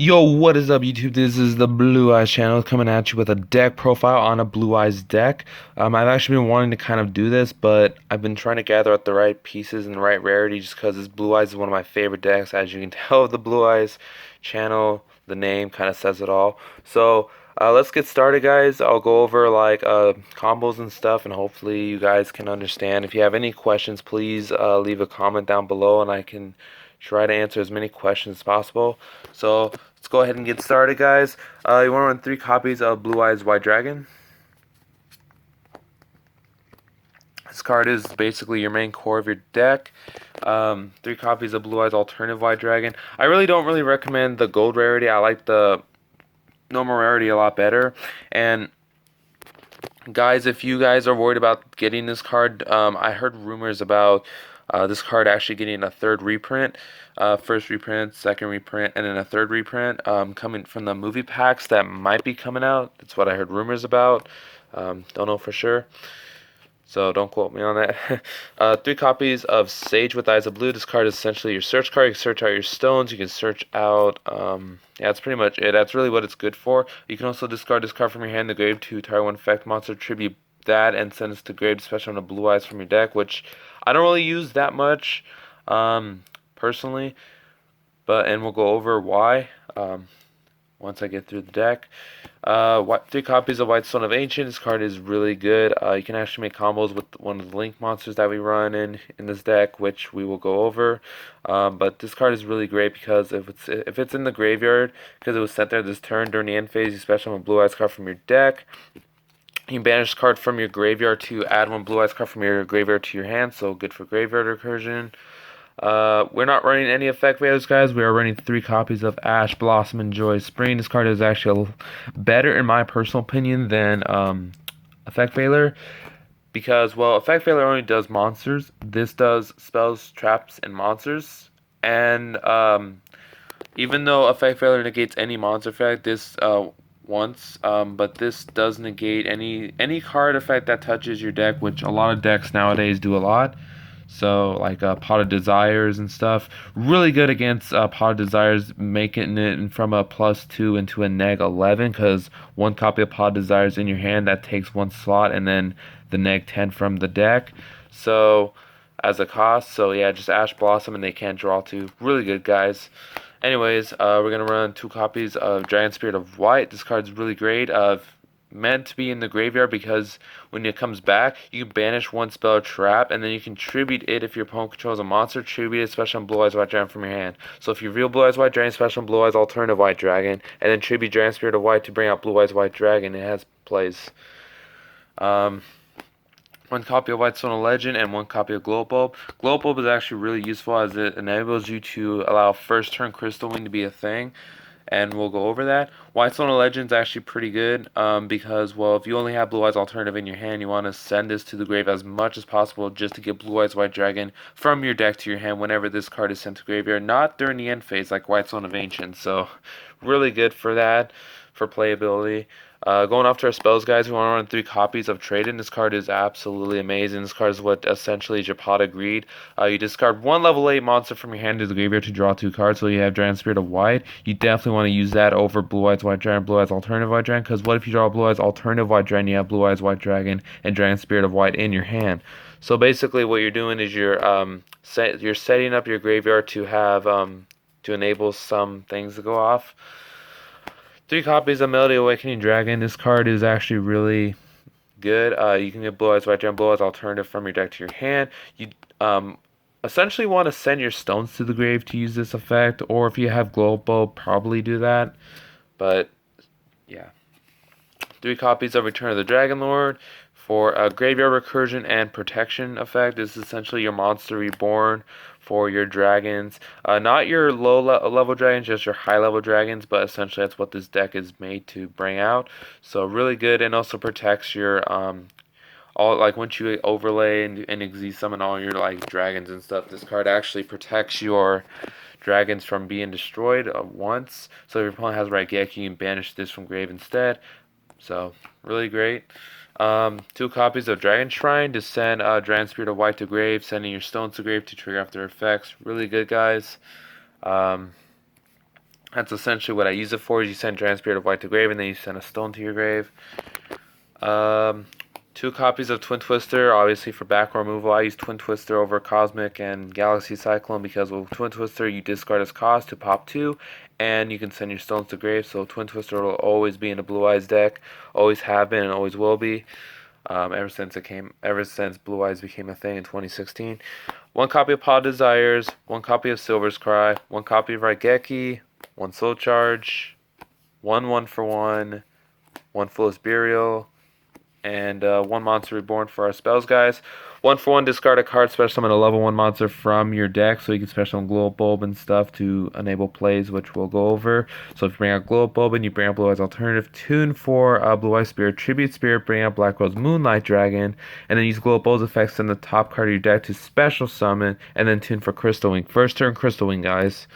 Yo, what is up, YouTube? This is the Blue Eyes channel coming at you with a deck profile on a Blue Eyes deck. I've actually been wanting to kind of do this, but I've been trying to gather up the right pieces and the right rarity just because this Blue Eyes is one of my favorite decks. As you can tell, the Blue Eyes channel, the name kind of says it all. So, let's get started, guys. I'll go over like combos and stuff, and hopefully you guys can understand. If you have any questions, please leave a comment down below, and I can try to answer as many questions as possible. So let's go ahead and get started, guys. You want to run 3 copies of Blue Eyes White Dragon. This card is basically your main core of your deck. 3 copies of Blue Eyes Alternative White Dragon. I really don't recommend the gold rarity. I like the normal rarity a lot better. And guys, if you guys are worried about getting this card, I heard rumors about this card actually getting a 3rd reprint, first reprint, 2nd reprint, and then a 3rd reprint coming from the movie packs that might be coming out. That's what I heard rumors about. Don't know for sure, so don't quote me on that. 3 copies of Sage with Eyes of Blue. This card is essentially your search card. You can search out your stones. You can search out, yeah, that's pretty much it. That's really what it's good for. You can also discard this card from your hand in the grave to target one effect monster, tribute that, and send this to grave, especially on the Blue Eyes from your deck, which I don't really use that much, personally, and we'll go over why once I get through the deck. 3 copies of White Stone of Ancient. This card is really good. You can actually make combos with one of the Link monsters that we run in this deck, which we will go over. But this card is really great because if it's in the graveyard, because it was sent there this turn during the end phase, you special one Blue Eyes card from your deck. You can banish this card from your graveyard to add one Blue Eyes card from your graveyard to your hand, so good for graveyard recursion. We're not running any effect values, guys. We are running 3 copies of Ash Blossom and Joy Spring. This card is actually better, in my personal opinion, than Effect Veiler. Because, well, Effect Veiler only does monsters. This does spells, traps, and monsters. And even though Effect Veiler negates any monster effect, this once, but this does negate any card effect that touches your deck, which a lot of decks nowadays do a lot. So like Pot of Desires and stuff, really good against Pot of Desires, making it from a +2 into a -11, because 1 copy of Pot of Desires in your hand, that takes 1 slot, and then the -10 from the deck. So as a cost, so yeah, just Ash Blossom, and they can't draw 2. Really good, guys. Anyways, we're gonna run 2 copies of Giant Spirit of White. This card's really great. Meant to be in the graveyard because when it comes back, you can banish 1 spell or trap, and then you can tribute it if your opponent controls a monster. Tribute it special on Blue Eyes White Dragon from your hand. So if you reveal Blue Eyes White Dragon, special on Blue Eyes Alternative White Dragon, and then tribute Giant Spirit of White to bring out Blue Eyes White Dragon, it has plays. 1 copy of White Stone of Legend and 1 copy of Glow Bulb. Glow Bulb is actually really useful as it enables you to allow first turn Crystal Wing to be a thing, and we'll go over that. White Stone of Legend is actually pretty good because, well, if you only have Blue Eyes Alternative in your hand, you want to send this to the grave as much as possible just to get Blue Eyes White Dragon from your deck to your hand whenever this card is sent to graveyard, not during the end phase like White Stone of Ancient. So really good for that, for playability. Going off to our spells, guys, we want to run 3 copies of Trade-In. This card is absolutely amazing. This card is what essentially is your Pot of Greed. You discard 1 level 8 monster from your hand to the graveyard to draw 2 cards. So you have Giant Spirit of White. You definitely want to use that over Blue Eyes White Dragon, Blue Eyes Alternative White Dragon. Because what if you draw Blue Eyes Alternative White Dragon, you have Blue Eyes White Dragon and Giant Spirit of White in your hand. So basically, what you're doing is you're setting up your graveyard to have to enable some things to go off. 3 copies of Melody Awakening Dragon. This card is actually really good. You can get Blue Eyes White Dragon, Blue Eyes Alternative from your deck to your hand. You essentially want to send your stones to the grave to use this effect, or if you have Glow Bulb, probably do that. But yeah, 3 copies of Return of the Dragon Lord for a graveyard recursion and protection effect. This is essentially your monster reborn for your dragons. Not your level dragons, just your high level dragons, but essentially that's what this deck is made to bring out. So really good, and also protects your all, like once you overlay and Xyz summon all your like dragons and stuff, this card actually protects your dragons from being destroyed once. So if your opponent has Raigeki, you can banish this from grave instead. So really great. 2 copies of Dragon Shrine to send Dragon Spirit of White to grave, sending your stones to grave to trigger after effects. Really good, guys. That's essentially what I use it for. Is you send Dragon Spirit of White to grave, and then you send a stone to your grave. Um, 2 copies of Twin Twister, obviously for back row removal. I use Twin Twister over Cosmic and Galaxy Cyclone because with Twin Twister you discard its cost to pop 2, and you can send your stones to grave. So Twin Twister will always be in a Blue Eyes deck, always have been and always will be. Ever since Blue Eyes became a thing in 2016. 1 copy of Pod Desires, 1 copy of Silver's Cry, 1 copy of Raigeki, 1 Soul Charge, 1 for 1, 1 Foolish Burial, and 1 Monster Reborn for our spells, guys. 1 for 1, discard a card, special summon a level 1 monster from your deck, so you can special summon Glow Up Bulb and stuff to enable plays, which we'll go over. So if you bring out Glow Up Bulb and you bring out Blue Eyes Alternative, tune for Blue Eyes Spirit, Tribute Spirit, bring out Black Rose Moonlight Dragon, and then use Glow Up Bulb's effects in the top card of your deck to special summon, and then tune for Crystal Wing. First turn Crystal Wing, guys.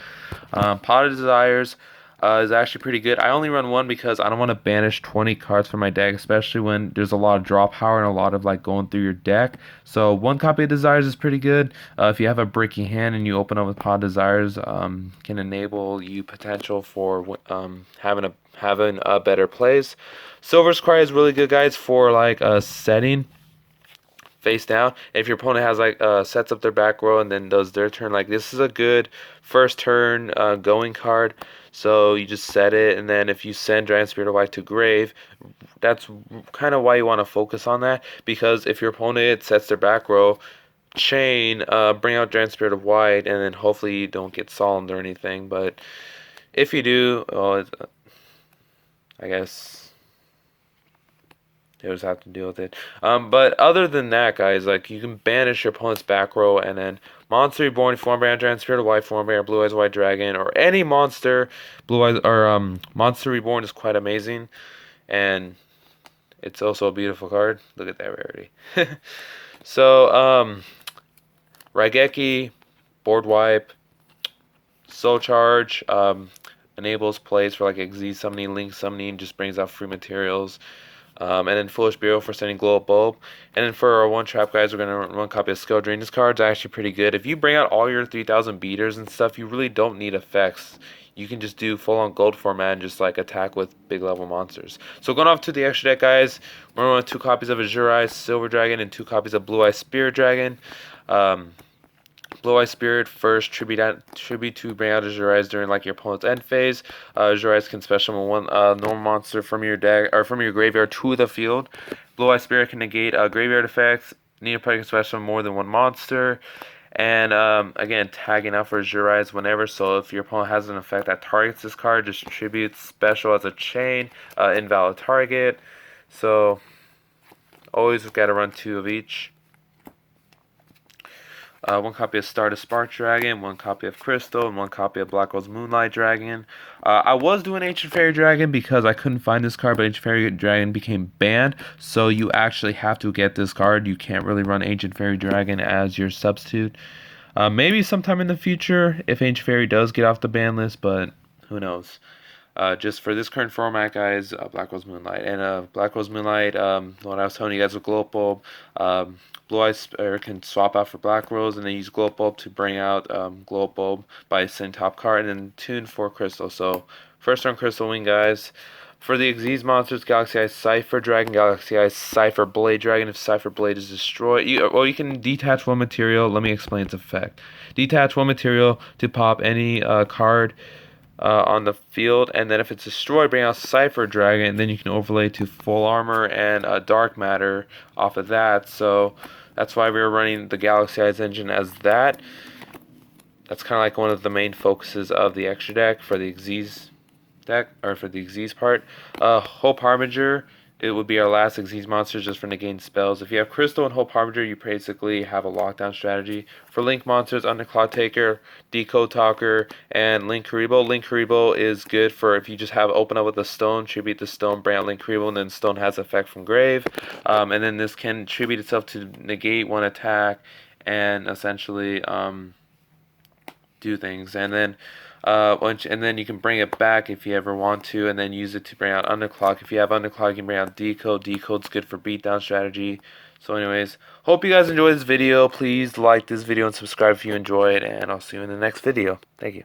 Pot of Desires is actually pretty good. I only run 1 because I don't want to banish 20 cards from my deck, especially when there's a lot of draw power and a lot of like going through your deck. So 1 copy of Desires is pretty good. If you have a bricky hand and you open up with Pod Desires, can enable you potential for having a better plays. Silver's Cry is really good, guys, for like a setting face down. If your opponent has like sets up their back row and then does their turn, like this is a good first turn going card. So you just set it, and then if you send Dragon Spirit of White to grave, that's kind of why you want to focus on that, because if your opponent sets their back row, chain, bring out Dragon Spirit of White, and then hopefully you don't get solemned or anything. But if you do, well, I guess they just have to deal with it. But other than that, guys, like you can banish your opponent's back row, and then Monster Reborn, Form Bearer, Dragon Spirit of White, Form Bearer, Blue Eyes White Dragon, or any monster. Blue Eyes or Monster Reborn is quite amazing, and it's also a beautiful card. Look at that rarity. So Raigeki, Board Wipe, Soul Charge, enables plays for like Xyz summoning, Link summoning, just brings out free materials. And then Foolish Burial for sending Glow Up Bulb. And then for our 1 trap, guys, we're going to run 1 copy of Skill Drain. This card's actually pretty good. If you bring out all your 3,000 beaters and stuff, you really don't need effects. You can just do full-on gold format and just like attack with big level monsters. So going off to the extra deck, guys, we're going to run 2 copies of Azure Eyes Silver Dragon and 2 copies of Blue Eyes Spirit Dragon. Blue Eye Spirit first tribute to bring out Azure Eyes during like your opponent's end phase. Azure Eyes can special summon 1 normal monster from your deck or from your graveyard to the field. Blue Eye Spirit can negate graveyard effects. Need a player can special summon more than 1 monster. And again, tagging out for Azure Eyes whenever. So if your opponent has an effect that targets this card, just tribute special as a chain, invalid target. So always got to run 2 of each. 1 copy of Stardust Spark Dragon, 1 copy of Crystal, and 1 copy of Black Rose Moonlight Dragon. I was doing Ancient Fairy Dragon because I couldn't find this card, but Ancient Fairy Dragon became banned, so you actually have to get this card. You can't really run Ancient Fairy Dragon as your substitute. Maybe sometime in the future if Ancient Fairy does get off the ban list, but who knows. Just for this current format, guys, Black Rose Moonlight. And Black Rose Moonlight, what I was telling you guys with Glow Up Bulb, Blue Eyes can swap out for Black Rose and then use Glow Up Bulb to bring out Glow Up Bulb by sending top card, and then tune for Crystal. So first turn Crystal Wing, guys. For the Xyz monsters, Galaxy Eyes Cypher Dragon, Galaxy Eyes Cypher Blade Dragon. If Cypher Blade is destroyed, you can detach 1 material. Let me explain its effect. Detach 1 material to pop any card on the field, and then if it's destroyed, bring out Cypher Dragon, and then you can overlay to Full Armor and Dark Matter off of that. So that's why we were running the Galaxy Eyes engine as that. That's kind of like one of the main focuses of the extra deck for the Xyz deck, or for the Xyz part. Hope Harbinger, it would be our last Xyz monster just for negating spells. If you have Crystal and Hope Harbinger, you basically have a lockdown strategy. For Link monsters, Underclock Taker, Decode Talker, and Link Karibo. Link Karibo is good for if you just have open up with a stone, tribute the stone, bring out Link Karibo, and then stone has effect from grave. And then this can tribute itself to negate 1 attack and essentially do things. And then you can bring it back if you ever want to, and then use it to bring out Underclock. If you have Underclock, you can bring out Decode. Decode's good for beatdown strategy. So anyways, hope you guys enjoyed this video. Please like this video and subscribe if you enjoyed, and I'll see you in the next video. Thank you.